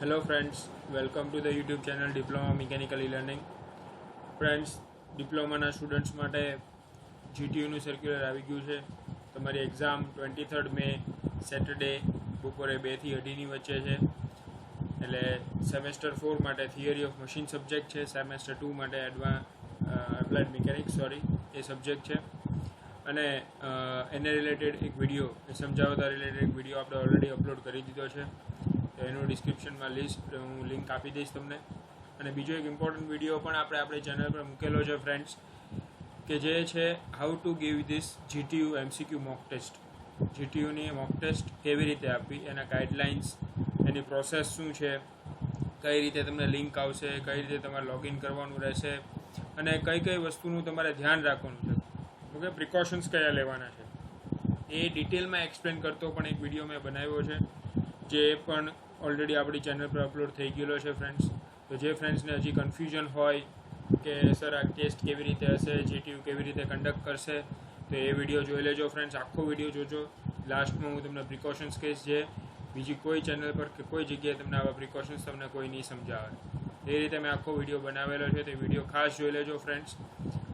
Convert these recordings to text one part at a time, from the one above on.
Hello friends, welcome to the YouTube channel Diploma Mechanical E-Learning. Friends ડિપ્લોમાના students માટે જીટીયુનું circular આવી ગયું છે. તમારી એક્ઝામ 23 મે સેટરડે બપોરે 2 થી 2:30 વચ્ચે છે. એટલે સેમેસ્ટર 4 માટે થિયરી ઓફ મશીન સબ્જેક્ટ છે, સેમેસ્ટર 2 માટે એપ્લાઇડ મિકેનિક્સ એ સબ્જેક્ટ છે. અને એને રિલેટેડ એક વિડીયો સમજાવતા રિલેટેડ એક વિડીયો આપણે ઓલરેડી અપલોડ કરી દીધો છે. તો એનું ડિસ્ક્રિપ્શનમાં હું લિંક આપી દઈશ તમને. અને બીજો એક ઇમ્પોર્ટન્ટ વિડીયો પણ આપણી ચેનલ પર મૂકેલો છે ફ્રેન્ડ્સ, કે જે છે how to give this GTU MCQ mock test. જીટીયુની મોક ટેસ્ટ કેવી રીતે આપવી, એના ગાઈડલાઇન્સ, એની પ્રોસેસ શું છે, કઈ રીતે તમને લિંક આવશે, કઈ રીતે તમારે લોગિન કરવાનું રહેશે, અને કઈ કઈ વસ્તુનું તમારે ધ્યાન રાખવાનું છે, ઓકે, પ્રિકોશન્સ કયા લેવાના છે, એ ડિટેલમાં એક્સપ્લેન કરતો પણ એક વિડીયો મેં બનાવ્યો છે, જે પણ ઓલરેડી આપણી ચેનલ પર અપલોડ થઈ ગયેલો છે ફ્રેન્ડ્સ. તો જે ફ્રેન્ડ્સને હજી કન્ફ્યુઝન હોય કે સર આ ટેસ્ટ કેવી રીતે હશે, જીટીયુ કેવી રીતે કન્ડક્ટ કરશે, તો એ વિડીયો જોઈ લેજો ફ્રેન્ડ્સ. આખો વિડીયો જોજો. લાસ્ટમાં હું તમને પ્રિકોશન્સ કહીશ, જે બીજી કોઈ ચેનલ પર કે કોઈ જગ્યાએ તમને આવા પ્રિકોશન્સ તમને કોઈ નહીં સમજાવે. એ રીતે મેં આખો વિડીયો બનાવેલો છે, તે વિડીયો ખાસ જોઈ લેજો ફ્રેન્ડ્સ.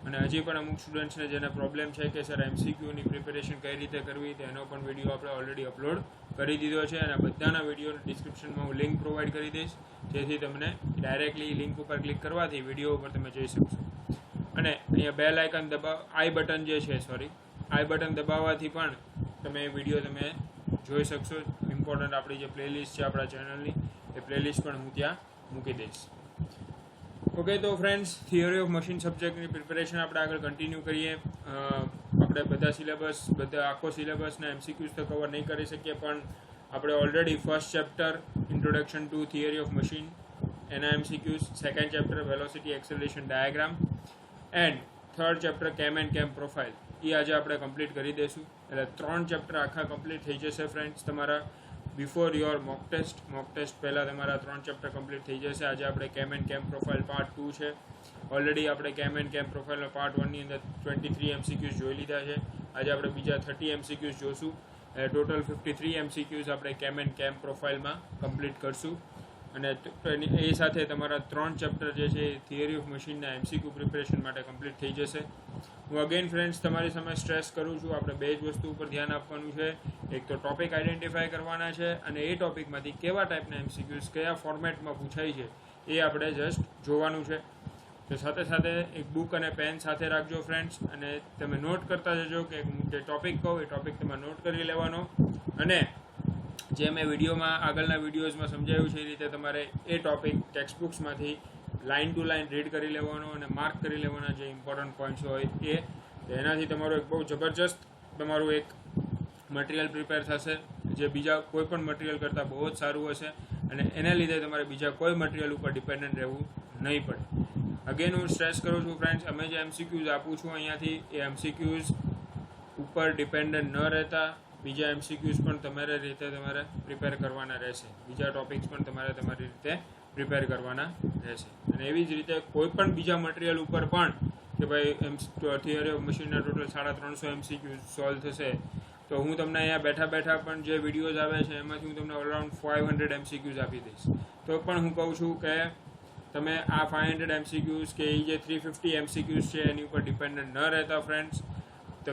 અને હજી પણ અમુક સ્ટુડન્ટ્સને જેને પ્રોબ્લેમ છે કે સર એમસીક્યુની પ્રિપેરેશન કઈ રીતે કરવી, તેનો પણ વિડીયો આપણે ઓલરેડી અપલોડ કરી દીધો છે. અને બધાના વિડીયો ડિસ્ક્રિપ્શનમાં હું લિંક પ્રોવાઈડ કરી દઈશ, જેથી તમને ડાયરેક્ટલી લિંક ઉપર ક્લિક કરવાથી વિડીયો ઉપર તમે જઈ શકશો. અને અહીંયા બેલ આઇકન આઈ બટન દબાવવાથી પણ તમે વિડીયો તમે જોઈ શકશો. ઇમ્પોર્ટન્ટ આપણી જે પ્લેલિસ્ટ છે આપણા ચેનલની, એ પ્લેલિસ્ટ પણ હું ત્યાં મૂકી દઈશ. ઓકે, તો ફ્રેન્ડ્સ, થિયરી ઓફ મશીન સબ્જેક્ટની પ્રિપેરેશન આપણે આગળ કન્ટિન્યુ કરીએ. આપણે આખો સિલેબસના એમસીક્યુઝ તો કવર નહીં કરી શકીએ, પણ આપણે already first chapter introduction to theory of machine એના MCQs, second chapter velocity acceleration diagram and third chapter cam and cam profile, એ આજે આપણે કમ્પ્લીટ કરી દઈશું. એટલે 3 ચેપ્ટર આખા કમ્પ્લીટ થઈ જશે ફ્રેન્ડ્સ તમારા બિફોર યોર મોક ટેસ્ટ પહેલાં તમારા 3 ચેપ્ટર કમ્પ્લીટ થઈ જશે. આજે આપણે કેમ એન્ડ કેમ પ્રોફાઇલ પાર્ટ 2 છે. ઓલરેડી આપણે કેમ એન્ડ કેમ પ્રોફાઇલનો પાર્ટ 1ની અંદર 23 એમસીક્યુઝ જોઈ લીધા છે. આજે આપણે બીજા 30 એમસીક્યુઝ જોશું. ટોટલ 53 એમસીક્યુઝ આપણે કેમ એન્ડ કેમ પ્રોફાઇલમાં કમ્પ્લીટ કરશું. અને એ સાથે તમારા 3 ચેપ્ટર જે છે એ થિયરી ઓફ મશીનના એમસીક્યુ પ્રિપેરેશન માટે કમ્પ્લીટ થઈ જશે. હું અગેન ફ્રેન્ડ્સ તમારી સામે સ્ટ્રેસ કરું છું, આપણે 2 જ વસ્તુ ઉપર ધ્યાન આપવાનું છે. એક તો ટોપિક આઈડેન્ટિફાય કરવાના છે, અને એ ટોપિકમાંથી કેવા ટાઈપના એમસીક્યુઝ કયા ફોર્મેટમાં પૂછાય છે એ આપણે જસ્ટ જોવાનું છે. તો સાથે સાથે એક બુક અને પેન સાથે રાખજો ફ્રેન્ડ્સ, અને તમે નોટ કરતા જજો કે જે ટોપિક કહું એ ટોપિક તમે નોટ કરી લેવાનો. અને જે મેં વિડીયોમાં આગળના વિડીયોઝમાં સમજાવ્યું છે એ રીતે તમારે એ ટોપિક ટેક્સ્ટ બુક્સમાંથી લાઇન ટુ લાઇન રીડ કરી લેવાનો અને માર્ક કરી લેવાના જે ઇમ્પોર્ટન્ટ પોઈન્ટ્સ હોય એ. એનાથી તમારું એક બહુ જબરજસ્ત તમારું એક મટીરિયલ પ્રિપેર થશે, જે બીજા કોઈ પણ મટીરિયલ કરતાં બહુ જ સારું હશે. અને એના લીધે તમારે બીજા કોઈ મટીરિયલ ઉપર ડિપેન્ડન્ટ રહેવું નહીં પડે. અગેન હું સ્ટ્રેસ કરું છું ફ્રેન્ડ્સ, અમે જે એમસીક્યુઝ આપું છું અહીંયાથી, એ એમસીક્યુઝ ઉપર ડિપેન્ડન્ટ ન રહેતા બીજા એમસીક્યુઝ પણ તમારી રીતે તમારે પ્રિપેર કરવાના રહેશે. બીજા ટોપિક્સ પણ તમારે તમારી રીતે પ્રિપેર કરવાના રહેશે. અને એવી જ રીતે કોઈ પણ બીજા મટીરિયલ ઉપર પણ કે ભાઈ થિયરી ઓફ મશીનના ટોટલ 350 એમસીક્યુઝ સોલ્વ થશે, તો હું તમને અહીંયા બેઠા પણ જે વિડીયોઝ આવે છે એમાંથી હું તમને અરાઉન્ડ 500 એમસીક્યુઝ આપી દઈશ. તો પણ હું કહું છું કે તમે આ 500 એમસીક્યુઝ કે એ જે 350 એમસીક્યુઝ છે એની ઉપર ડિપેન્ડન્ટ ન રહેતા ફ્રેન્ડ્સ.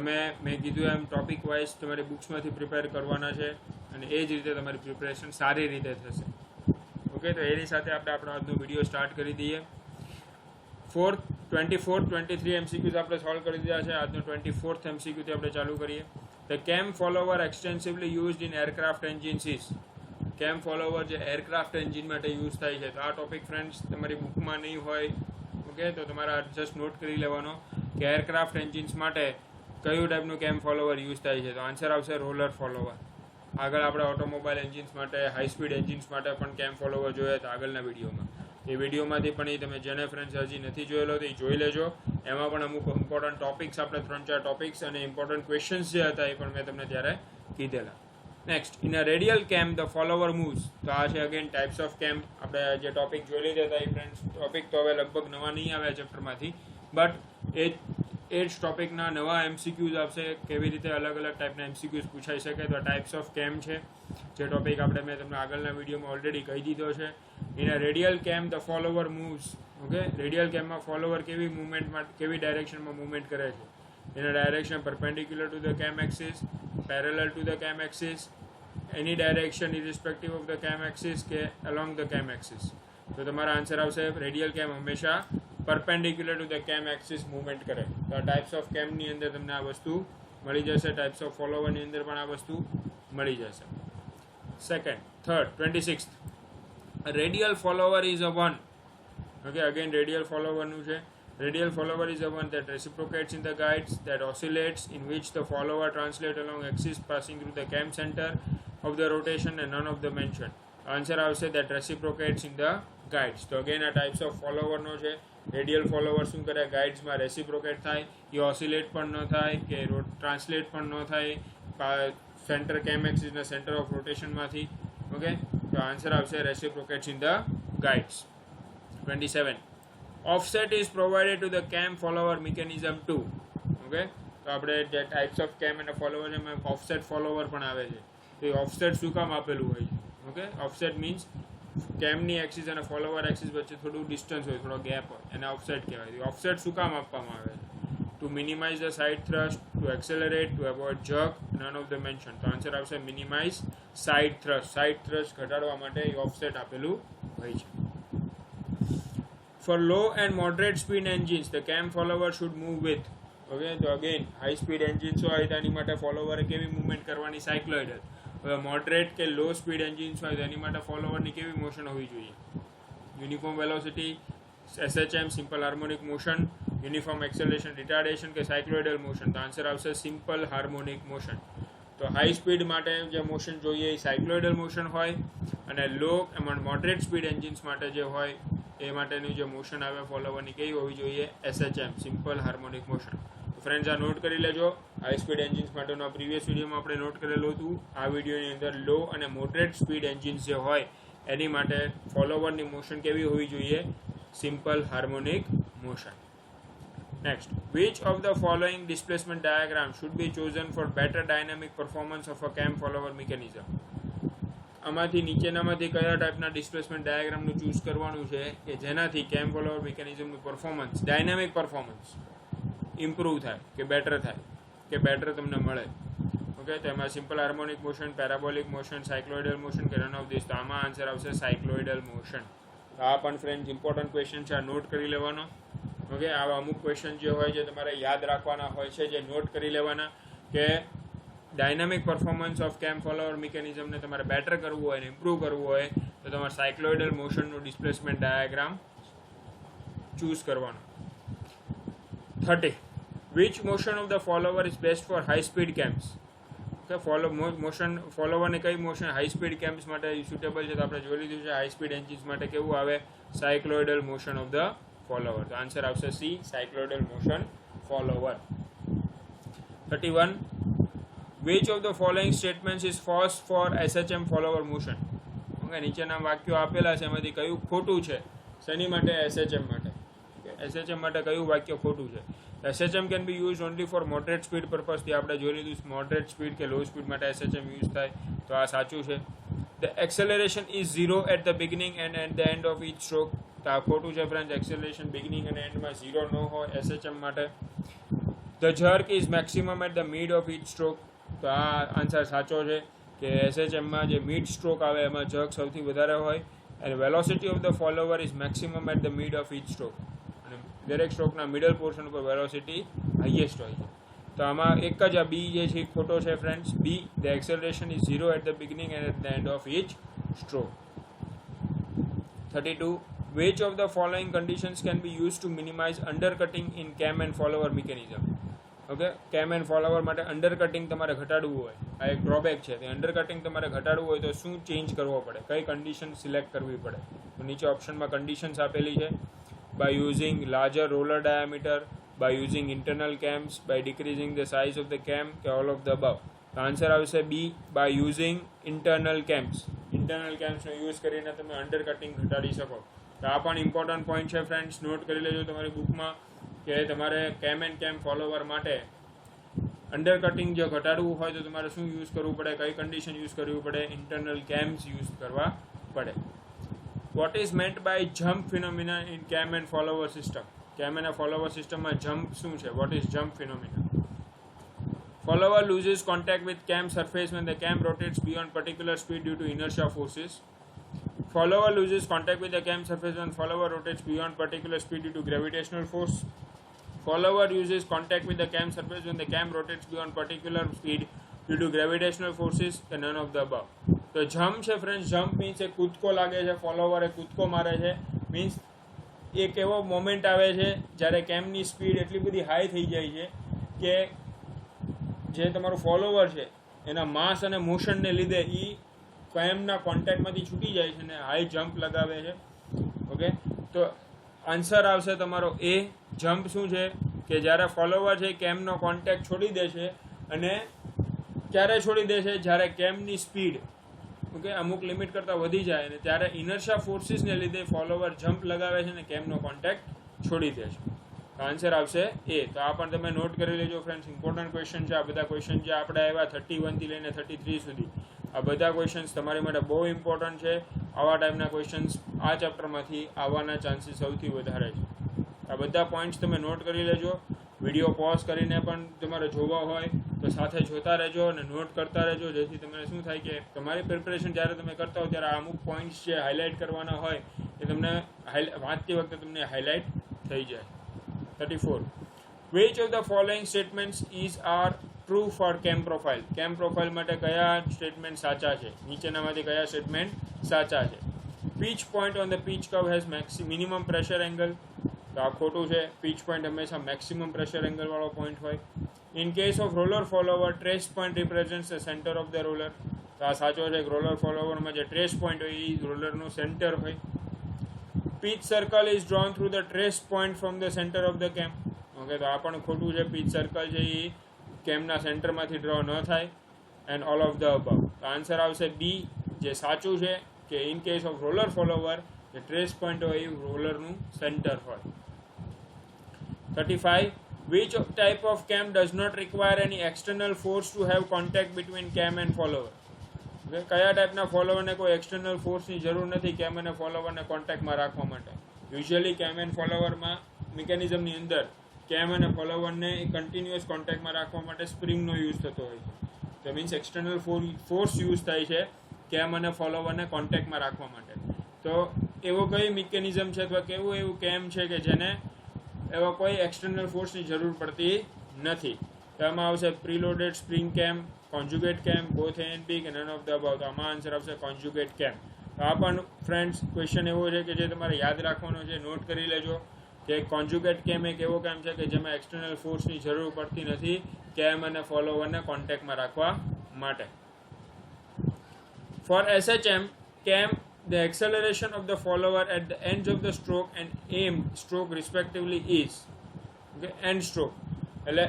મેં કીધું એમ ટોપિક વાઇઝ તમારી બુક્સમાંથી પ્રિપેર કરવાના છે, અને એ જ રીતે તમારી પ્રિપેરેશન સારી રીતે થશે. ઓકે, તો એની સાથે આપણે આપણો આજનો વિડીયો સ્ટાર્ટ કરી દઈએ. 23 એમસીક્યુઝ આપણે સોલ્વ કરી દીધા છે. આજનો 24th એમસીક્યુથી આપણે ચાલુ કરીએ. The cam follower extensively used in aircraft engines is. Cam follower જે એરક્રાફ્ટ એન્જિન માટે યુઝ થાય છે. તો આ ટોપિક ફ્રેન્ડ્સ તમારી બુકમાં નહીં હોય, ઓકે, તો તમારે જસ્ટ નોટ કરી લેવાનો કે એરક્રાફ્ટ એન્જિન્સ માટે કયું ટાઈપનું કેમ ફોલોવર યુઝ થાય છે. તો આન્સર આવશે રોલર ફોલોવર. આગળ આપણે ઓટોમોબાઈલ એન્જિન્સ માટે, હાઈ સ્પીડ એન્જિન્સ માટે પણ કેમ ફોલોવર જોયા હતા આગળના વિડીયોમાં. એ વિડીયોમાંથી પણ એ તમે જેને ફ્રેન્ડ્સ હજી નથી જોયેલો તો એ જોઈ લેજો. એમાં પણ અમુક ઇમ્પોર્ટન્ટ ટોપિક્સ, આપણે 3-4 ટોપિક્સ અને ઇમ્પોર્ટન્ટ ક્વેશ્ચન્સ જે હતા એ પણ મેં તમને ત્યારે કીધેલા. Next, in a radial cam the follower moves. તો આ છે અગેન ટાઈપ્સ ઓફ કેમ. આપણે જે ટોપિક જોઈ લીધા હતા એ ફ્રેન્ડ્સ ટોપિક તો હવે લગભગ નવા નહીં આવ્યા ચેપ્ટરમાંથી, બટ એ જ ટોપિકના નવા એમસીક્યુઝ આવશે. કેવી રીતે અલગ અલગ ટાઈપના એમસીક્યુઝ પૂછાઈ શકે. તો ટાઈપ્સ ઓફ કેમ છે, જે ટોપિક આપણે મેં તમને આગળના વિડીયોમાં ઓલરેડી કહી દીધો છે. In a radial cam the follower moves. Okay, radial કેમમાં ફોલોવર કેવી મૂવમેન્ટમાં, કેવી ડાયરેક્શનમાં મૂવમેન્ટ કરે છે? In a direction perpendicular to the cam axis, parallel to the cam axis, any direction irrespective of the cam axis કે along the cam axis. તો તમારા આન્સર આવશે રેડિયલ કેમ હંમેશા perpendicular to the cam axis movement કરે. તો આ types of કેમની અંદર તમને આ વસ્તુ મળી જશે. ટાઈપ્સ ઓફ ફોલોવરની અંદર પણ આ વસ્તુ મળી જશે. Second, third, 26th, radial follower is a one. Okay, again radial ફોલોવરનું છે. Radial follower is the one that reciprocates in the guides, that oscillates, in which the follower translates along axis passing through the cam center of the rotation and none of the mentioned. Answer આવશે that reciprocates in the guides. તો again આ types of follower નો છે. Radial follower શું કરે? ગાઈડ્સમાં રેસિપ્રોકેટ થાય, એ oscillate પણ ન થાય કે ટ્રાન્સલેટ પણ ન થાય સેન્ટર કેમ એક્સિસના સેન્ટર ઓફ રોટેશનમાંથી. ઓકે, તો આન્સર આવશે reciprocates in the guides. 27, offset is provided to the cam follower mechanism to. Okay, તો આપણે જે ટાઈપ્સ ઓફ કેમ અને ફોલોવર છે એમાં ઓફસેટ ફોલોવર પણ આવે છે. તો એ ઓફસેટ શું કામ આપેલું હોય છે? ઓકે, ઓફસેટ મીન્સ કેમની એક્સિસ અને ફોલોવર એક્સિસ વચ્ચે થોડું ડિસ્ટન્સ હોય, થોડો ગેપ હોય, એને ઓફસેટ કહેવાય. ઓફસેટ શું કામ આપવામાં આવે છે? To minimise the side thrust, to accelerate, to avoid jerk, none of the mention. તો આન્સર આવશે minimise side thrust. Side thrust ઘટાડવા માટે એ ઓફસેટ આપેલું હોય છે. For low and moderate speed engines, the cam follower should move with. Okay, તો again high speed engines હોય તો એની માટે ફોલોવરે કેવી મૂવમેન્ટ કરવાની? સાયક્લોઇડલ. હવે મોડરેટ કે લો સ્પીડ એન્જિન્સ હોય તો એની માટે ફોલોવરની કેવી મોશન હોવી જોઈએ? Uniform velocity, SHM simple harmonic motion, uniform acceleration retardation કે સાયક્લોઇડલ મોશન. તો આન્સર આવશે સિમ્પલ હાર્મોનિક મોશન. તો હાઈ સ્પીડ માટે જે મોશન જોઈએ એ સાયક્લોઇડલ મોશન હોય, અને લો એમાં મોડરેટ સ્પીડ એન્જિન્સ માટે જે હોય એ માટેની જે મોશન આવે ફોલોવરની કેવી હોવી જોઈએ? SHM simple harmonic motion. Friends, આ નોટ કરી લેજો. હાઈ સ્પીડ એન્જિન્સ માટેનો પ્રીવિયસ વિડીયોમાં આપણે નોટ કરેલું હતું. આ વિડીયોની અંદર લો અને મોડરેટ સ્પીડ એન્જિન્સ જે હોય એની માટે ફોલોવરની મોશન કેવી હોવી જોઈએ? Simple harmonic motion. Next, which of the following displacement diagram should be chosen for better dynamic performance of a cam follower mechanism? આમાંથી નીચેનામાંથી કયા ટાઈપના ડિસ્પ્લેસમેન્ટ ડાયાગ્રામનું ચૂઝ કરવાનું છે કે જેનાથી કેમ ફોલોવર મિકેનિઝમનું પરફોર્મન્સ, ડાયનામિક પરફોર્મન્સ ઇમ્પ્રૂવ થાય કે બેટર થાય કે બેટર તમને મળે? ઓકે, તો એમાં simple harmonic motion, parabolic motion, cycloidal motion કે રન ઓફ ધીસ. તો આમાં આન્સર આવશે સાયક્લોઇડલ મોશન. તો આ પણ ફ્રેન્ડ ઇમ્પોર્ટન્ટ ક્વેશ્ચન છે, આ નોટ કરી લેવાનો. ઓકે, આવા અમુક ક્વેશ્ચન જે હોય છે તમારે યાદ રાખવાના હોય છે, જે નોટ કરી લેવાના કે ડાયનામિક પરફોર્મન્સ ઓફ કેમ ફોલોવર મિકેનિઝમને તમારે બેટર કરવું હોય ને ઇમ્પ્રૂવ કરવું હોય તો તમારે સાયક્લોઇડલ મોશનનું ડિસ્પ્લેસમેન્ટ ડાયાગ્રામ ચૂઝ કરવાનો. 30, which motion of the follower is best for high speed cams? Okay, motion ફોલોવરને કઈ મોશન હાઈ સ્પીડ કેમ્સ માટે સુટેબલ છે? તો આપણે જોઈ લીધું છે હાઈ સ્પીડ એન્જિન્સ માટે કેવું આવે? Cycloidal motion of the follower. તો આન્સર આવશે C, cycloidal motion follower. 31, which of the following statements is false for SHM follower motion? Okay, નીચેના વાક્યો આપેલા છે એમાંથી કયું ખોટું છે? શેની માટે? SHM માટે. SHM માટે કયું વાક્ય ખોટું છે? SHM can be used only for moderate speed purpose. થી આપણે જોઈ લીધું મોડરેટ સ્પીડ કે લો સ્પીડ માટે SHM યુઝ થાય, તો આ સાચું છે. The acceleration is 0 at the beginning and at the end of each stroke. તો આ ખોટું છે ફ્રેન્ડ. એક્સેલરેશન બિગિનિંગ અને એન્ડમાં 0 ન હોય SHM માટે. The jerk is maximum at the mid of each stroke. તો આ આન્સર સાચો છે કે SHMમાં જે મિડ સ્ટ્રોક આવે એમાં જર્ક સૌથી વધારે હોય, અને velocity of the follower is maximum at the mid of each stroke. અને દરેક સ્ટ્રોકના મિડલ પોર્શન ઉપર વેલોસિટી હાઈએસ્ટ હોય છે. તો આમાં એક જ આ બી જે છે ખોટો છે friends. B, the acceleration is 0 at the beginning and at the end of each stroke. 32, which of the following conditions can be used to minimize undercutting in cam and follower mechanism? Okay, cam and follower માટે undercutting તમારે ઘટાડવું હોય, આ એક drawback છે. તે undercutting તમારે ઘટાડવું હોય તો શું ચેન્જ કરવો પડે? કઈ કન્ડિશન સિલેક્ટ કરવી પડે? તો નીચે ઓપ્શનમાં કન્ડિશન્સ આપેલી છે. By using larger roller diameter, by using internal cams, by decreasing the size of the cam કે ઓલ ઓફ ધ અબવ. તો આન્સર આવશે B, by using internal cams. Internal કેમ્સનો યુઝ કરીને તમે અંડરકટિંગ ઘટાડી શકો. તો આ પણ ઇમ્પોર્ટન્ટ પોઈન્ટ છે ફ્રેન્ડ્સ, નોટ કરી લેજો તમારી બુકમાં કે તમારે કેમ એન્ડ કેમ ફોલોવર માટે અંડરકટિંગ જો ઘટાડવું હોય તો તમારે શું યુઝ કરવું પડે, કઈ કન્ડિશન યુઝ કરવી પડે, ઇન્ટરનલ કેમ્સ યુઝ કરવા પડે. What is meant by jump phenomena in cam and follower system? Cam અને ફોલોવર સિસ્ટમમાં જમ્પ શું છે? What is jump phenomena? Follower loses contact with cam surface when the cam rotates beyond particular speed due to inertia forces. Follower loses contact with the cam surface when follower rotates beyond particular speed due to gravitational force. Follower uses contact with the cam surface when the cam rotates beyond particular speed due to gravitational forces, and none of the above. તો jump છે friends, jump means એ કૂદકો લાગે છે, follower એ કૂદકો મારે છે, means એક એવો મોમેન્ટ આવે છે જ્યારે કેમની સ્પીડ એટલી બધી હાઈ થઈ જાય છે કે જે તમારું ફોલોવર છે એના માસ અને મોશનને લીધે એ કેમના કોન્ટેક્ટમાંથી છૂટી જાય છે અને હાઈ જમ્પ લગાવે છે. ઓકે, તો આન્સર આવશે તમારો એ. જમ્પ શું છે કે જ્યારે ફોલોવર છે કેમનો કોન્ટેક્ટ છોડી દે છે, અને ક્યારે છોડી દે છે? જ્યારે કેમની સ્પીડ અમુક લિમિટ કરતાં વધી જાય અને ત્યારે ઇનર્શિયા ફોર્સિસને લીધે ફોલોવર જમ્પ લગાવે છે અને કેમનો કોન્ટેક્ટ છોડી દે છે. આન્સર આવશે એ. તો આ પણ તમે નોટ કરી લેજો ફ્રેન્ડ્સ, ઇમ્પોર્ટન્ટ ક્વેશ્ચન છે. આ બધા ક્વેશ્ચન જે આપણે આવ્યા 31 થી લઈને 33 સુધી, આ બધા ક્વેશ્ચન્સ તમારી માટે બહુ ઇમ્પોર્ટન્ટ છે. આવા ટાઈપના ક્વેશ્ચન્સ આ ચેપ્ટરમાંથી આવવાના ચાન્સીસ સૌથી વધારે છે. આ બધા પોઈન્ટ્સ તમે નોટ કરી લેજો. વિડીયો પોઝ કરીને પણ તમારે જોવા હોય તો સાથે જોતા રહેજો અને નોટ કરતા રહેજો, જેથી તમને શું થાય કે તમારી પ્રિપરેશન જ્યારે તમે કરતા હો ત્યારે અમુક પોઈન્ટ્સ જે હાઇલાઇટ કરવાના હોય એ તમને વાંચતી વખતે તમને હાઇલાઇટ થઈ જાય. 34. Which of the following statements is are true for cam profile? cam profile માટે કયા સ્ટેટમેન્ટ સાચા છે? નીચેનામાંથી કયા સ્ટેટમેન્ટ સાચા છે? Pitch point on the pitch curve has minimum pressure angle. તો આ ખોટું છે. pitch point હંમેશા maximum pressure angle વાળો પોઈન્ટ હોય. In case of roller follower, trace point represents the center of the roller. તો આ સાચો છે. રોલર ફોલોવરમાં જે ટ્રેસ પોઈન્ટ હોય એ રોલરનું સેન્ટર હોય. Pitch circle is drawn through the trace point from the center of the cam. Okay, તો આ પણ ખોટું છે. pitch circle છે એ કેમના સેન્ટરમાંથી ડ્રો ન થાય. And all of the above. તો આન્સર આવશે બી, જે સાચું છે કે in case of roller follower જે ટ્રેસ પોઈન્ટ હોય એ રોલરનું સેન્ટર હોય. 35. Which type of cam does not require any external force to have contact between cam and follower? કયા ટાઈપના ફોલોવરને કોઈ એક્સટર્નલ ફોર્સની જરૂર નથી કેમ અને ફોલોવરને કોન્ટેક્ટમાં રાખવા માટે? યુઝ્યુઅલી કેમ એન્ડ ફોલોવરમાં મિકેનિઝમની અંદર કેમ અને ફોલોવરને કન્ટિન્યુઅસ કોન્ટેક્ટમાં રાખવા માટે સ્પ્રિંગનો યુઝ થતો હોય છે. તો મીન્સ એક્સટર્નલ ફોર્સ યુઝ થાય છે કેમ અને ફોલોવરને કોન્ટેક્ટમાં રાખવા માટે. તો એવો કઈ મિકેનિઝમ છે અથવા કેવું એવું કેમ છે કે જેને એવા કોઈ એક્સટર્નલ ફોર્સની જરૂર પડતી નથી? તો આમાં આવશે પ્રીલોડેડ સ્પ્રિંગ કેમ, કોન્જ્યુગેટ કેમ, બોથ એ એન્ડ બી, કે નન ઓફ ધ અબવ. તો આમાં આન્સર આવશે કોન્જ્યુગેટ કેમ. તો આ પણ ફ્રેન્ડ્સ ક્વેશ્ચન એવો છે કે જે તમારે યાદ રાખવાનો છે, નોટ કરી લેજો કે કોન્જ્યુગેટ કેમ એક એવો કેમ છે કે જેમાં એક્સટર્નલ ફોર્સની જરૂર પડતી નથી કેમ અને ફોલોવરને કોન્ટેક્ટમાં રાખવા માટે. For SHM cam, the acceleration of the follower at the ends of the stroke and aim stroke respectively is end stroke. એટલે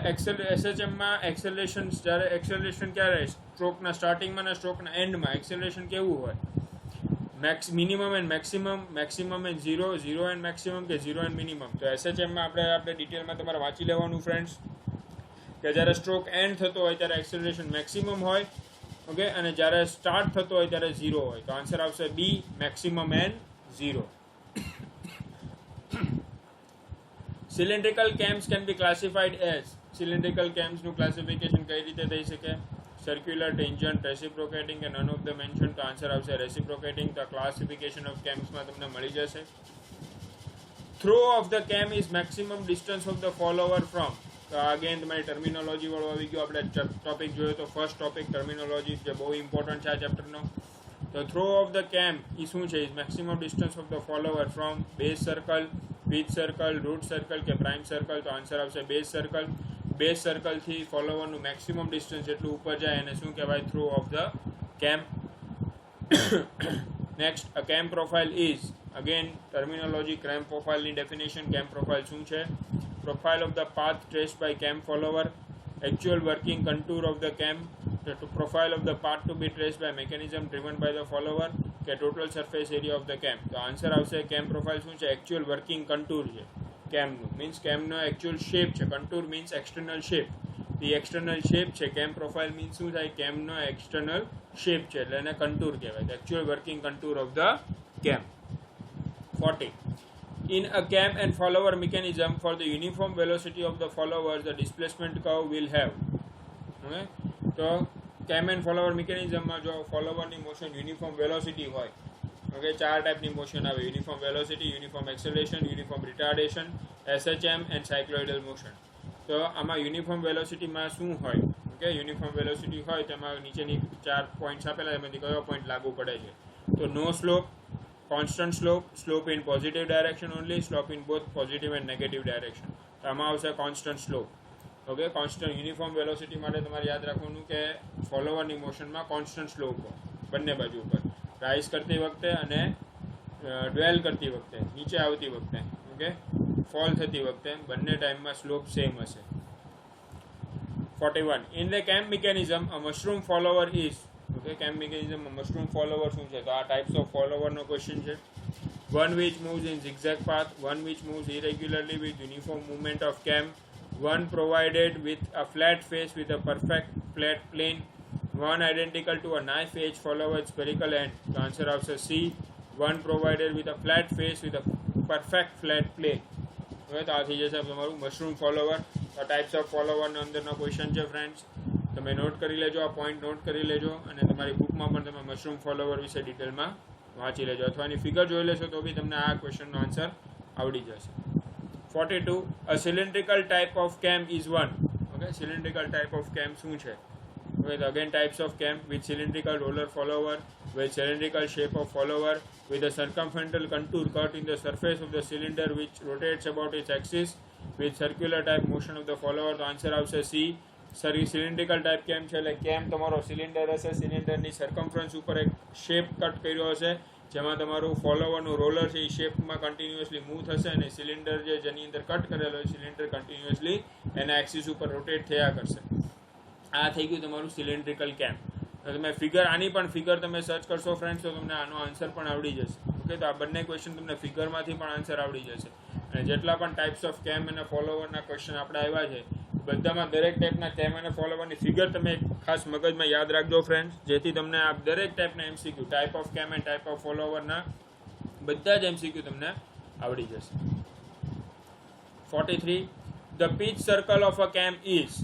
SHMમાં એક્સેલરેશન, જ્યારે એક્સેલરેશન ક્યારે સ્ટ્રોકના સ્ટાર્ટિંગમાં અને સ્ટ્રોકના એન્ડમાં એક્સેલરેશન કેવું હોય? Minimum and maximum, maximum and zero, zero and maximum કે zero and minimum. તો SHMમાં આપણે ડિટેલમાં તમારે વાંચી લેવાનું ફ્રેન્ડ્સ કે જ્યારે સ્ટ્રોક એન્ડ થતો હોય ત્યારે એક્સેલરેશન મેક્સિમમ હોય. ઓકે, અને જ્યારે સ્ટાર્ટ થતો હોય ત્યારે ઝીરો હોય. તો આન્સર આવશે B, maximum and zero. Cylindrical cams can be classified as. Cylindrical cams નું ક્લાસિફિકેશન કઈ રીતે થઈ શકે? Circular, tangent, reciprocating કે none of the mentioned. તો આન્સર આવશે reciprocating. તો ક્લાસિફિકેશન ઓફ કેમ્સમાં તમને મળી જશે. Throw of the cam is maximum distance of the follower from. તો અગેન તમારી ટર્મિનોલોજી વાળો આવી ગયો. આપણે ટોપિક જોયો તો ફર્સ્ટ ટોપિક ટર્મિનોલોજી, જે બહુ ઇમ્પોર્ટન્ટ છે આ ચેપ્ટરનો. તો થ્રો ઓફ ધ કેમ એ શું છે? Is maximum distance of the follower from base circle, pitch circle, root circle કે પ્રાઇમ સર્કલ. તો આન્સર આવશે બેઝ સર્કલ. બેઝ સર્કલથી ફોલોવરનું મેક્સિમમ ડિસ્ટન્સ જેટલું ઉપર જાય એને શું કહેવાય? Throw of the cam. Next, a cam profile is, again terminology, કેમ પ્રોફાઇલની ડેફિનેશન. કેમ પ્રોફાઇલ શું છે? Profile of the path traced by cam follower, actual working contour of the cam, the profile of the path to be traced by mechanism driven by the follower, કે total surface area of the cam. તો answer આવશે કેમ profile શું છે? actual working contour છે કેમનું, means કેમનો actual shape છે. contour means external shape, the external shape છે. કેમ પ્રોફાઇલ મીન્સ શું થાય? કેમનો એક્સટર્નલ શેપ છે એટલે એને કન્ટુર કહેવાય. Actual working contour of the કેમ. 40. In a cam and follower mechanism, for the uniform velocity of the followers, the displacement curve will have. Okay? તો કેમ એન્ડ ફોલોવર મિકેનિઝમમાં જો ફોલોવરની મોશન યુનિફોર્મ વેલોસિટી હોય, ઓકે, 4 ટાઈપની motion આવે: uniform velocity, uniform acceleration, uniform retardation, SHM and cycloidal motion. તો આમાં યુનિફોર્મ વેલોસિટીમાં શું હોય? ઓકે, યુનિફોર્મ વેલોસિટી હોય તેમાં નીચેની 4 પોઈન્ટ્સ આપેલા, એમાંથી કયો પોઈન્ટ લાગુ પડે છે? તો no slope, constant slope, slope in positive direction only, slope in both positive and negative direction. તો આમાં આવશે constant slope. Okay, constant uniform velocity માટે તમારે યાદ રાખવાનું કે ફોલોવરની મોશનમાં કોન્સ્ટન્ટ સ્લોપ હોય બંને બાજુ ઉપર, રાઇઝ કરતી વખતે અને ડ્વેલ કરતી વખતે, નીચે આવતી વખતે, ઓકે, ફોલ થતી વખતે બંને ટાઈમમાં સ્લોપ સેમ હશે. 41. ઇન ધ કેમ mechanism a mushroom follower is. Okay, કેમ મિકેનિઝમમાં મશરૂમ ફોલોવર શું છે? તો આ ટાઈપ્સ ઓફ ફોલોવરનો ક્વેશ્ચન છે. One which moves in zigzag path, one which moves irregularly with uniform movement of cam, one provided with a flat face with a perfect flat plane, one identical to a knife edge follower spherical end. The answer option C. One provided with a flat face with a perfect flat plane. હવે તો આ થઈ જશે તમારું mushroom follower. આ types of ફોલોવરના અંદરનો question છે friends. તમે નોટ કરી લેજો, આ પોઈન્ટ નોટ કરી લેજો અને તમારી બુકમાં પણ તમે મશરૂમ ફોલોવર વિશે ડિટેલમાં વાંચી લેજો, અથવા એની ફિગર જોઈ લેશો તો બી તમને આ ક્વેશ્ચનનો આન્સર આવડી જશે. 42. A cylindrical type of cam is one. Okay, cylindrical type of cam શું છે? Okay, the again types of cam with cylindrical roller follower, with cylindrical shape of follower, with a circumferential contour cut in the surface of the cylinder which rotates about its axis, with circular type motion of the follower. The answer આવશે C. Cylindrical type કેમ છે એટલે કેમ તમારો cylinder હશે, સિલિન્ડરની circumference ઉપર એક શેપ કટ કર્યો હશે જેમાં તમારું ફોલોવરનું રોલર છે એ શેપમાં કન્ટિન્યુઅસલી મૂવ થશે અને સિલિન્ડર જેની અંદર કટ કરેલો હોય સિલિન્ડર કન્ટિન્યુઅસલી એના એક્સિસ ઉપર રોટેટ થયા કરશે. આ થઈ ગયું તમારું સિલિન્ડ્રિકલ કેમ. તમે ફિગર, આની પણ ફિગર તમે સર્ચ કરશો ફ્રેન્ડ્સ તો તમને આનો આન્સર પણ આવડી જશે. ઓકે, તો આ બંને ક્વેશ્ચન તમને ફિગરમાંથી પણ આન્સર આવડી જશે. અને જેટલા પણ ટાઈપ્સ ઓફ કેમ અને ફોલોવરના ક્વેશ્ચન આપણે આવ્યા છે બધામાં દરેક ટાઈપના કેમ અને ફોલોવરની ફિગર તમે ખાસ મગજમાં યાદ રાખજો ફ્રેન્ડ્સ, જેથી તમને આ દરેક ટાઈપના MCQ, type of cam and type of ફોલોવરના બધા જ MCQ તમને આવડી જશે. 43. The pitch circle of a cam is.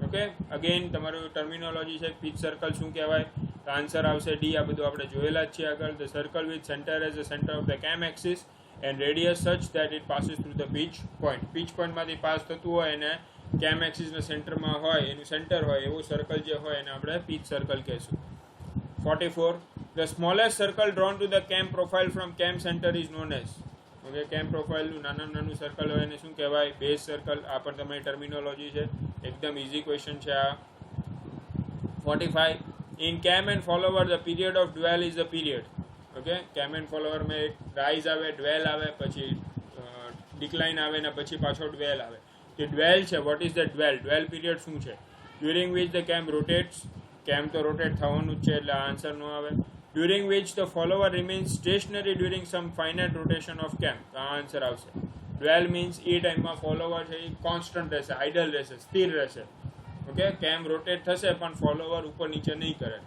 Okay, again તમારું ટર્મિનોલોજી છે, પીચ સર્કલ શું કહેવાય? તો આન્સર આવશે ડી. આ બધું આપણે જોયેલા જ છીએ આગળ. The circle with centre as the centre of the cam axis and radius such that it passes through the pitch point. Pitch પોઈન્ટમાંથી પાસ થતું હોય અને કેમ એક્સિસના સેન્ટરમાં હોય, એનું સેન્ટર હોય એવું સર્કલ જે હોય એને આપણે પીચ સર્કલ કહેશું. 44. The smallest circle drone two the કેમ પ્રોફાઇલ ફ્રોમ કેમ centre is known as. Okay, કેમ પ્રોફાઇલનું નાનું સર્કલ હોય એને શું કહેવાય? Base circle. આ પણ તમારી ટર્મિનોલોજી છે, એકદમ ઇઝી ક્વેશ્ચન છે આ. 45. In cam and follower the period of dwell is the period. Okay, cam and ફોલોવરમાં એક રાઇઝ આવે, ડ્વેલ આવે, પછી ડિક્લાઇન આવે ને પછી પાછો ડ્વેલ આવે. જે ડ્વેલ છે, વોટ ઇઝ ધ ડ્વેલ? ડ્વેલ પીરિયડ શું છે? ડ્યુરિંગ વિચ ધ કેમ રોટેટ્સ. કેમ તો રોટેટ થવાનું જ છે એટલે આન્સર ન આવે. During which the follower remains stationary during some finite rotation of cam. તો આ આન્સર આવશે. ડ્વેલ મીન્સ એ ટાઈમમાં ફોલોવર છે એ કોન્સ્ટન્ટ રહેશે, આઇડલ રહેશે, સ્થિર રહેશે. ઓકે, કેમ રોટેટ થશે પણ ફોલોવર ઉપર નીચે નહીં કરે.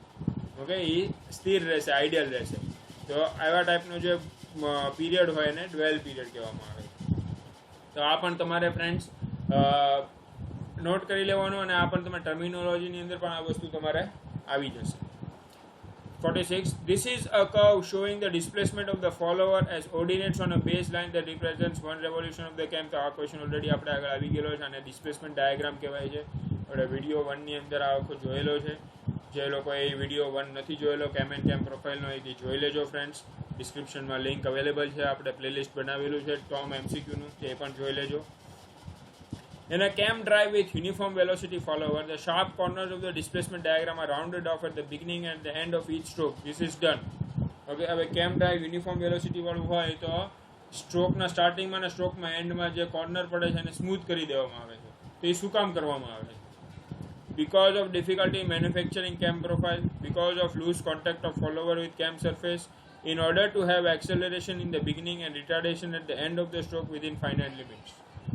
ઓકે, એ સ્થિર રહેશે, આઇડલ રહેશે. તો આવા ટાઈપનો જે પીરિયડ હોય એને ડ્વેલ પીરિયડ કહેવામાં આવે. તો આ પણ તમારે ફ્રેન્ડ્સ નોટ કરી લેવાનું અને આ પણ તમે ટર્મિનોલોજીની અંદર પણ આ વસ્તુ તમારે આવી જશે. 46. This is a curve showing the displacement of the follower as ordinates on a baseline that represents one revolution of the cam. તો આ ક્વેશ્ચન ઓલરેડી આપણે આગળ આવી ગયેલો છે અને ડિસ્પ્લેસમેન્ટ ડાયાગ્રામ કહેવાય છે. આપણે વિડીયો 1ની અંદર આ આખો જોયેલો છે. જે લોકોએ એ વિડીયો 1 નથી જોયેલો કેમ એન્ડ કેમ પ્રોફાઇલનો, એ જોઈ લેજો ફ્રેન્ડ્સ. ડિસ્ક્રિપ્શનમાં લિંક અવેલેબલ છે, આપણે પ્લેલિસ્ટ બનાવેલું છે ટોમ MCQનું, તે પણ જોઈ લેજો. In a cam drive with uniform velocity follower, the sharp corners of the displacement diagram are rounded off at the beginning and the end of each stroke. This is done. Okay, હવે કેમ drive uniform velocity વાળું હોય તો સ્ટ્રોકના સ્ટાર્ટિંગમાં અને સ્ટ્રોકમાં એન્ડમાં જે corner પડે છે એને સ્મૂથ કરી દેવામાં આવે છે. તો એ શું કામ કરવામાં આવે છે? Because of difficulty in manufacturing cam profile, because of loose contact of follower with cam surface, in order to have acceleration in the beginning and retardation at the end of the stroke within finite limits.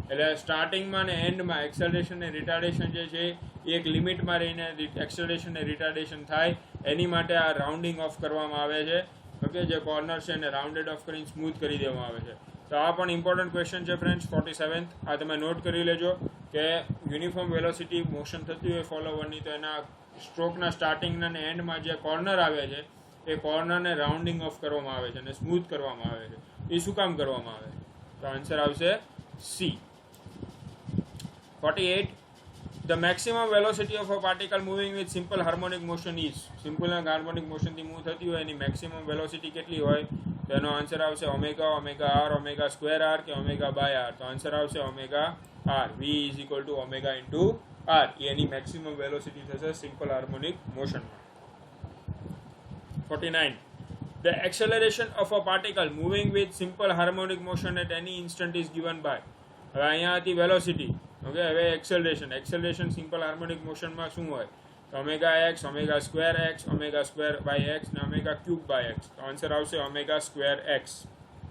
એટલે સ્ટાર્ટિંગમાં ને એન્ડમાં acceleration ને retardation જે છે એ એક લિમિટમાં રહીને એક્સેલરેશન ને રિટાર્ડેશન થાય એની માટે આ રાઉન્ડિંગ ઓફ કરવામાં આવે છે. ઓકે, જે કોર્નર છે એને રાઉન્ડેડ ઓફ કરીને સ્મૂથ કરી દેવામાં આવે છે. તો આ પણ ઇમ્પોર્ટન્ટ ક્વેશ્ચન છે ફ્રેન્ડ્સ. 47th આ તમે નોટ કરી લેજો કે યુનિફોર્મ વેલોસિટી મોશન થતી હોય ફોલોવરની તો એના સ્ટ્રોકના સ્ટાર્ટિંગના ને એન્ડમાં જે કોર્નર આવે છે એ કોર્નરને રાઉન્ડિંગ ઓફ કરવામાં આવે છે અને સ્મૂથ કરવામાં આવે છે. એ શું કામ કરવામાં આવે છે? તો આન્સર આવશે C. 48. The maximum velocity of a particle moving with simple harmonic motion is. Simple harmonic મોશનથી મૂવ થતી હોય એની મેક્સિમમ વેલોસિટી કેટલી હોય? તો એનો આન્સર આવશે omega, omega R, omega square R કે ઓમેગા બાય આર. તો આન્સર આવશે omega R. V is equal to omega into R. એની મેક્સિમમ વેલોસિટી થશે સિમ્પલ હાર્મોનિક મોશનમાં. 49. The acceleration of a particle moving with simple harmonic motion at any instant is given by. હવે અહીંયા હતી velocity. Okay, હવે acceleration simple harmonic મોશનમાં શું હોય? તો omega X, omega square X, omega square by X ને ઓમેગા ક્યુબ બાય એક્સ. તો આન્સર આવશે ઓમેગા સ્ક્વેર એક્સ.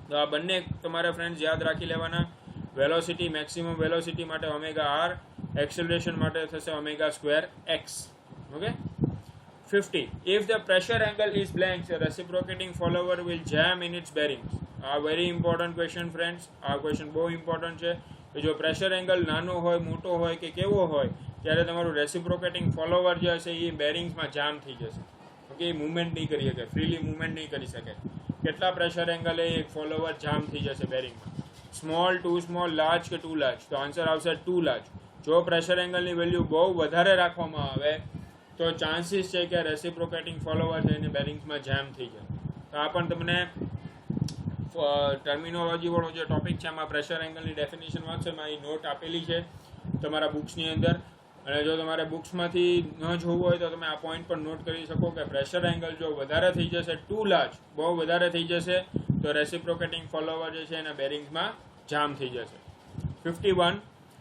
તો આ બંને તમારે ફ્રેન્ડ્સ યાદ રાખી લેવાના. વેલોસિટી, મેક્સિમમ વેલોસિટી માટે ઓમેગા આર, એક્સેલરેશન માટે થશે omega square X. Okay. 50. If the pressure angle is blank, the reciprocating follower will jam in its bearings. આ વેરી ઇમ્પોર્ટન્ટ ક્વેશ્ચન ફ્રેન્ડ્સ. આ ક્વેશ્ચન બહુ ઇમ્પોર્ટન્ટ છે કે જો પ્રેશર એંગલ નાનો હોય, મોટો હોય કે કેવો હોય ત્યારે તમારું રેસિપ્રોકેટિંગ ફોલોવર જે હશે એ બેરિંગ્સમાં જામ થઈ જશે. ઓકે, એ મૂવમેન્ટ નહીં કરી શકે, ફ્રીલી મૂવમેન્ટ નહીં કરી શકે. કેટલા પ્રેશર એંગલે એક ફોલોવર જામ થઈ જશે બેરિંગમાં? સ્મોલ, ટુ સ્મોલ, લાર્જ કે ટુ લાર્જ? તો આન્સર આવશે ટુ લાર્જ. જો પ્રેશર એંગલની વેલ્યુ બહુ વધારે રાખવામાં આવે તો ચાન્સીસ છે કે રેસિપ્રોકેટિંગ ફોલોવર છે એને બેરિંગ્સમાં જામ થઈ જાય. તો આ પણ તમને ટર્મિનોલોજી વાળો જે ટોપિક છે એમાં પ્રેશર એંગલની ડેફિનેશન વાંચો, એમાં એ નોટ આપેલી છે તમારા બુક્સની અંદર. અને જો તમારે બુક્સમાંથી ન જોવું હોય તો તમે આ પોઈન્ટ પર નોટ કરી શકો કે પ્રેશર એંગલ જો વધારે થઈ જશે, ટુ લાર્જ, બહુ વધારે થઈ જશે તો રેસિપ્રોકેટિંગ ફોલોવર જે છે એના બેરિંગ્સમાં જામ થઈ જશે. 51.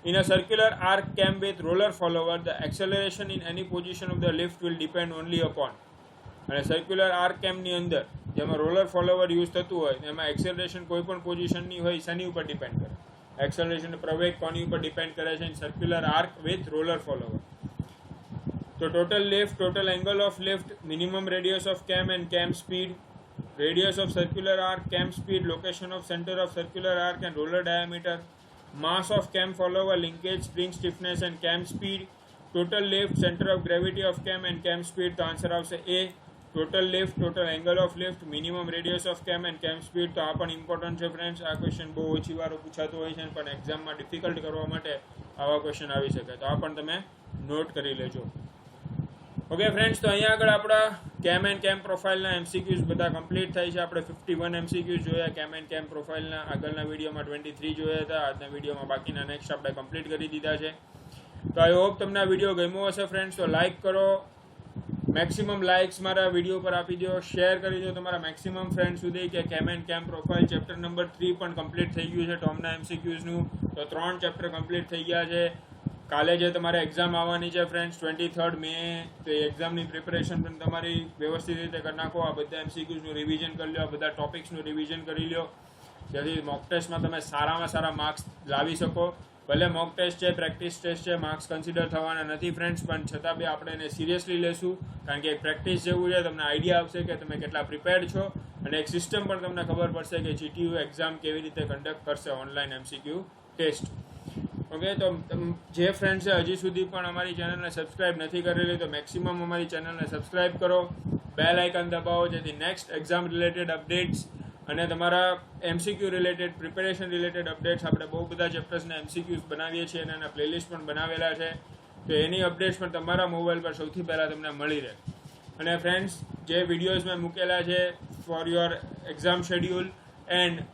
In a circular arc cam with roller follower, the acceleration in any position of the lift will depend only upon. અને સર્ક્યુલર આર્ક કેમની અંદર જેમાં રોલર ફોલોવર યુઝ થતું હોય એમાં એક્સેલરેશન કોઈ પણ પોઝિશનની હોય શેની ઉપર ડિપેન્ડ કરે? એક્સેલરેશન પ્રવેગ કોની ઉપર ડિપેન્ડ કરે છે? Circular arc with roller follower. તો total lift, total angle of lift, minimum radius of cam and cam speed, radius of circular arc, cam speed, location of centre of circular arc and roller diameter, mass of cam follower, linkage, spring stiffness and cam speed, total lift, center of gravity of cam and cam speed. તો answer આવશે A. Total lift, total angle of lift, minimum radius of cam and cam speed. તો આ પણ important છે friends. આ question બહુ ઓછી વાર પૂછાતો હોય છે પણ એક્ઝામમાં ડિફિકલ્ટ કરવા માટે આવા ક્વેશ્ચન આવી શકે. તો આ પણ તમે નોટ કરી લેજો. ઓકે ફ્રેન્ડ્સ, તો અહીંયા આગળ આપણા કેમ એન્ડ કેમ પ્રોફાઇલના એમસીક્યુઝ બધા કમ્પ્લીટ થાય છે. આપણે 51 એમસીક્યુઝ જોયા કેમ એન્ડ કેમ પ્રોફાઇલના. આગળના વિડીયોમાં 23 જોયા હતા. આજના વિડીયોમાં બાકીના નેક્સ્ટ આપણે કમ્પ્લીટ કરી દીધા છે. તો આઈ હોપ તમને આ વિડીયો ગમ્યો હશે ફ્રેન્ડ્સ. તો લાઇક કરો, મેક્સિમમ લાઇક્સ મારા વિડીયો પર આપી દો, શેર કરી દો તમારા મેક્સિમમ ફ્રેન્ડ સુધી કે કેમ and cam profile chapter number 3 પણ કમ્પ્લીટ થઈ ગયું છે ટોમના એમસીક્યુઝનું. તો 3 ચેપ્ટર કમ્પ્લીટ થઈ ગયા છે. કાલે જે તમારે એક્ઝામ આવવાની છે ફ્રેન્ડ્સ 23rd મે, તો એ એક્ઝામની પ્રિપેરેશન પણ તમારી વ્યવસ્થિત રીતે કરી નાખો. આ બધા એમસીક્યુઝનું રિવિઝન કરી લો, આ બધા ટોપિક્સનું રિવિઝન કરી લો, જેથી મોક ટેસ્ટમાં તમે સારામાં સારા માર્ક્સ લાવી શકો. ભલે મોક ટેસ્ટ છે, પ્રેક્ટિસ ટેસ્ટ છે, માર્ક્સ કન્સિડર થવાના નથી ફ્રેન્ડ્સ, પણ છતાં બી આપણે એને સિરિયસલી લેશું કારણ કે એક પ્રેક્ટિસ જેવું છે. તમને આઈડિયા આવશે કે તમે કેટલા પ્રિપેર્ડ છો અને એક સિસ્ટમ પણ તમને ખબર પડશે કે GTU એક્ઝામ કેવી રીતે કન્ડક્ટ કરશે ઓનલાઈન MCQ ટેસ્ટ. ઓકે, તો જે ફ્રેન્ડ્સે હજી સુધી પણ અમારી ચેનલને સબસ્ક્રાઇબ નથી કરેલી તો મેક્સિમમ અમારી ચેનલને સબસ્ક્રાઇબ કરો, બેલ આઇકન દબાવો, જેથી નેક્સ્ટ એક્ઝામ રિલેટેડ અપડેટ્સ અને તમારા MCQ related, preparation related updates, આપણે બહુ બધા ચેપ્ટર્સના MCQs બનાવીએ છીએ અને એના પ્લેલિસ્ટ પણ બનાવેલા છે. તો એની અપડેટ્સ પણ તમારા મોબાઈલ પર સૌથી પહેલાં તમને મળી રહે. અને ફ્રેન્ડ્સ, જે વિડીયોઝ મેં મૂકેલા છે for your exam schedule and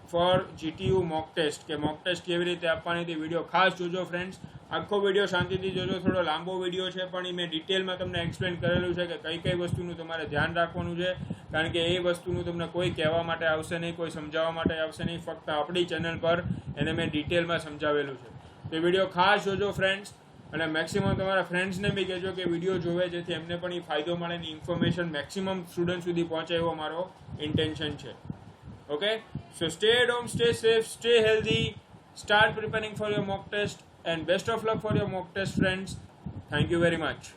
for GTU mock test, કે મોક ટેસ્ટ કેવી રીતે આપવાની તે વિડીયો ખાસ જોજો ફ્રેન્ડ્સ. આખો વિડીયો શાંતિથી જોજો. થોડો લાંબો વિડીયો છે પણ એ મેં ડિટેલમાં તમને એક્સપ્લેન કરેલું છે કે કઈ કઈ વસ્તુનું તમારે ધ્યાન રાખવાનું છે, કારણ કે એ વસ્તુનું તમને કોઈ કહેવા માટે આવશે નહીં, કોઈ સમજાવવા માટે આવશે નહીં. ફક્ત આપણી ચેનલ પર એને મેં ડિટેલમાં સમજાવેલું છે. તો વિડીયો ખાસ જોજો ફ્રેન્ડ્સ, અને મેક્સિમમ તમારા ફ્રેન્ડ્સને બી કહેજો કે વિડીયો જોવે, જેથી એમને પણ એ ફાયદો મળે ને ઇન્ફોર્મેશન મેક્સિમમ સ્ટુડન્ટ સુધી પહોંચે એવો મારો ઇન્ટેન્શન છે. Okay, so stay at home, stay safe, stay healthy. Start preparing for your mock test and best of luck for your mock test, friends. Thank you very much.